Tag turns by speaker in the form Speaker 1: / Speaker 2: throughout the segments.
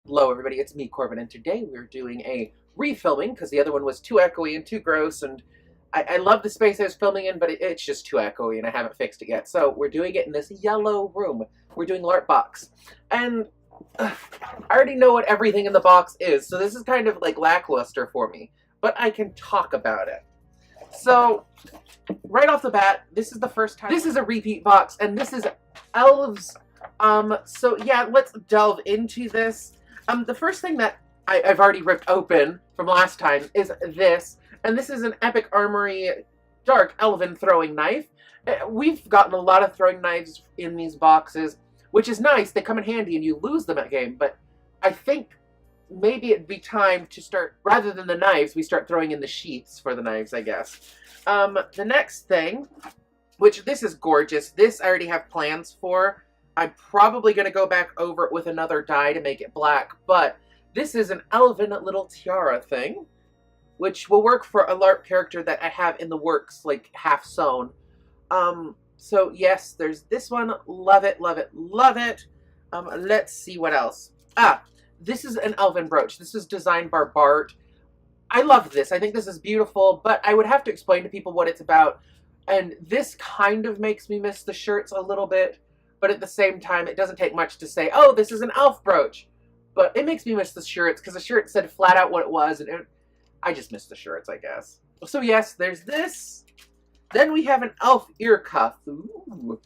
Speaker 1: Hello everybody, it's me Corbin, and today we're doing a refilming because the other one was too echoey and too gross, and I love the space I was filming in, but it's just too echoey and I haven't fixed it yet. So we're doing it in this yellow room. We're doing Larp Box. And I already know what everything in the box is, so this is kind of like lackluster for me, but I can talk about it. So, right off the bat, this is the first time. This is a repeat box, and this is Elves. So yeah, let's delve into this. The first thing that I've already ripped open from last time is this, and this is an Epic Armory Dark Elven throwing knife. We've gotten a lot of throwing knives in these boxes, which is nice. They come in handy and you lose them at game, but I think maybe it'd be time to start, rather than the knives, we start throwing in the sheaths for the knives, I guess. The next thing, which this is gorgeous, this I already have plans for. I'm probably going to go back over it with another dye to make it black, but this is an elven little tiara thing, which will work for a LARP character that I have in the works, like half sewn. So yes, there's this one. Love it, love it, love it. Let's see what else. This is an elven brooch. This is designed by Bart. I love this. I think this is beautiful, but I would have to explain to people what it's about. And this kind of makes me miss the shirts a little bit. But at the same time, it doesn't take much to say, oh, this is an elf brooch. But it makes me miss the shirts, because the shirt said flat out what it was, and I just miss the shirts, I guess. So yes, there's this. Then we have an elf ear cuff. Ooh.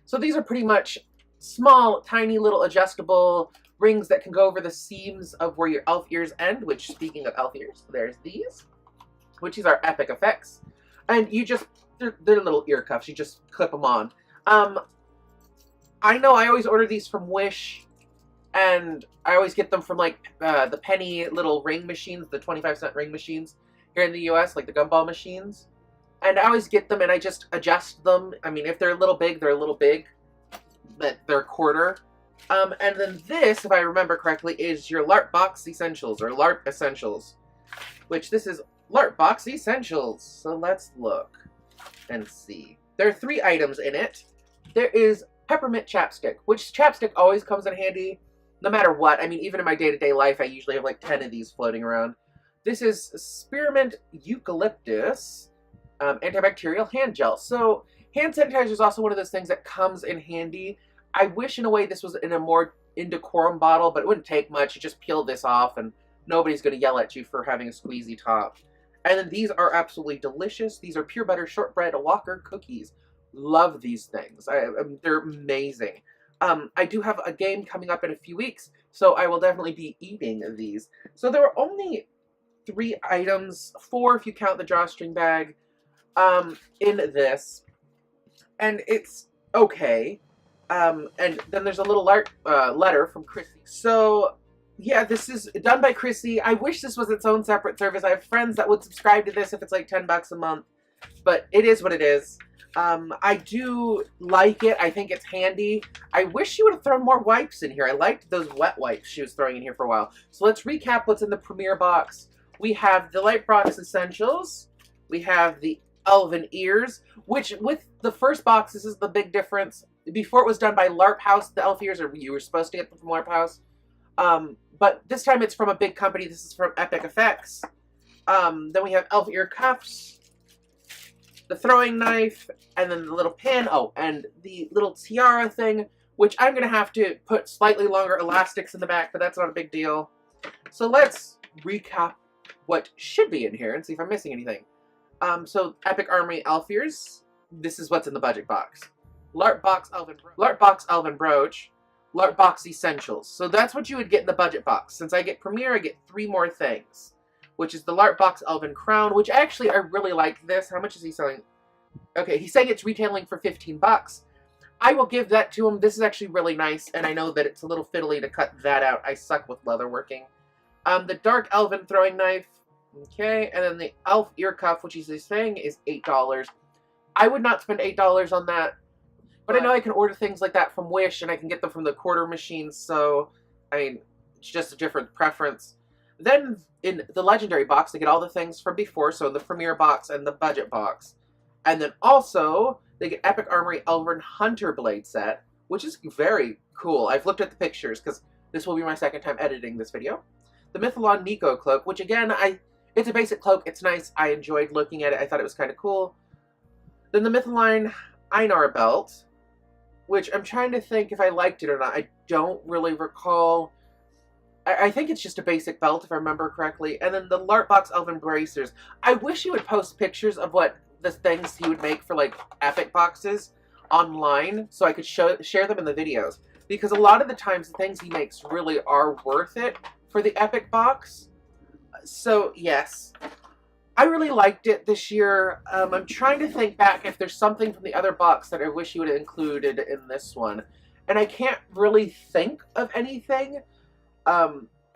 Speaker 1: So these are pretty much small, tiny little adjustable rings that can go over the seams of where your elf ears end, which, speaking of elf ears, there's these, which is our Epic Effects. And you just, they're little ear cuffs. You just clip them on. I know I always order these from Wish, and I always get them from, like, the penny little ring machines, the 25-cent ring machines here in the US, like the gumball machines. And I always get them, and I just adjust them. I mean, if they're a little big, they're a little big, but they're a quarter. And then this, if I remember correctly, is your Larp Box Essentials, or Larp Essentials, which this is Larp Box Essentials. So let's look and see. There are 3 items in it. There is peppermint chapstick, which chapstick always comes in handy no matter what. I mean, even in my day-to-day life, I usually have like 10 of these floating around. This is spearmint eucalyptus antibacterial hand gel. So hand sanitizer is also one of those things that comes in handy. I wish in a way this was in a more indecorum bottle, but it wouldn't take much. You just peel this off and nobody's going to yell at you for having a squeezy top. And then these are absolutely delicious. These are pure butter shortbread Walker cookies. Love these things. They're amazing. I do have a game coming up in a few weeks, so I will definitely be eating these. So there were only 3 items, 4 if you count the drawstring bag, in this, and it's okay. And then there's a little letter from Chrissy. So yeah, this is done by Chrissy. I wish this was its own separate service. I have friends that would subscribe to this if it's like $10 a month, but it is what it is. I do like it. I think it's handy. I wish she would have thrown more wipes in here. I liked those wet wipes she was throwing in here for a while. So let's recap what's in the premiere box. We have the Larp Box Essentials. We have the Elven Ears, which with the first box, this is the big difference. Before it was done by LARP House, the elf ears, or you were supposed to get them from LARP House. But this time it's from a big company. This is from Epic Effects. Then we have elf ear cuffs, the throwing knife, and then the little pin. Oh, and the little tiara thing, which I'm going to have to put slightly longer elastics in the back, but that's not a big deal. So let's recap what should be in here and see if I'm missing anything. So Epic Armory elf ears. This is what's in the budget box. Larp Box Elven Brooch. Larp Box Essentials. So that's what you would get in the budget box. Since I get Premier, I get 3 more things, which is the Larp Box Elven Crown, which actually I really like this. How much is he selling? Okay, he's saying it's retailing for $15. I will give that to him. This is actually really nice, and I know that it's a little fiddly to cut that out. I suck with leatherworking. The Dark Elven Throwing Knife. Okay, and then the Elf Ear Cuff, which he's saying is $8. I would not spend $8 on that. But I know I can order things like that from Wish, and I can get them from the quarter machines, so, I mean, it's just a different preference. Then, in the Legendary box, they get all the things from before, so the Premier box and the Budget box. And then also, they get Epic Armory Elven Hunter Blade set, which is very cool. I've looked at the pictures, because This will be my second time editing this video. The Mythalon Nico cloak, which again, it's a basic cloak. It's nice. I enjoyed looking at it. I thought it was kind of cool. Then the Mythalon Einar belt, which I'm trying to think if I liked it or not. I don't really recall. I think it's just a basic belt, if I remember correctly. And then the Larp Box Elven Bracers. I wish he would post pictures of what the things he would make for, like, epic boxes online so I could share them in the videos. Because a lot of the times, the things he makes really are worth it for the epic box. So, yes. I really liked it this year. I'm trying to think back if there's something from the other box that I wish he would have included in this one. And I can't really think of anything.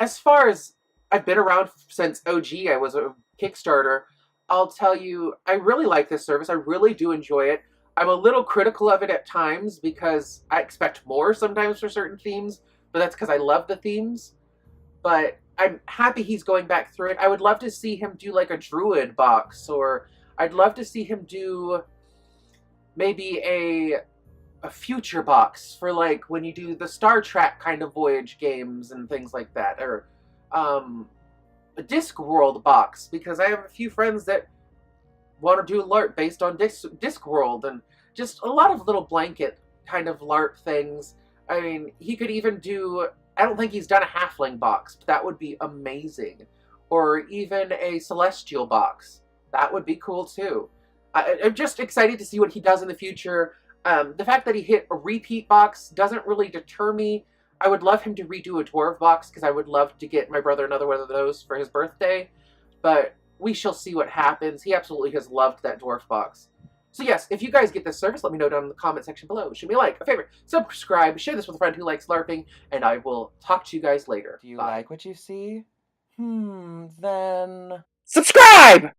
Speaker 1: As far as I've been around since OG, I was a Kickstarter, I'll tell you, I really like this service. I really do enjoy it. I'm a little critical of it at times because I expect more sometimes for certain themes, but that's because I love the themes. But I'm happy he's going back through it. I would love to see him do like a druid box, or I'd love to see him do maybe a future box for like when you do the Star Trek kind of voyage games and things like that, or a Discworld box, because I have a few friends that want to do LARP based on Discworld, and just a lot of little blanket kind of LARP things. I mean, he could even do, I don't think he's done a halfling box, but that would be amazing. Or even a celestial box. That would be cool too. I'm just excited to see what he does in the future. The fact that he hit a repeat box doesn't really deter me. I would love him to redo a dwarf box because I would love to get my brother another one of those for his birthday. But we shall see what happens. He absolutely has loved that dwarf box. So yes, if you guys get this service, let me know down in the comment section below. Shoot me a like, a favorite, subscribe, share this with a friend who likes LARPing, and I will talk to you guys later.
Speaker 2: Do you like what you see? Then...
Speaker 1: subscribe!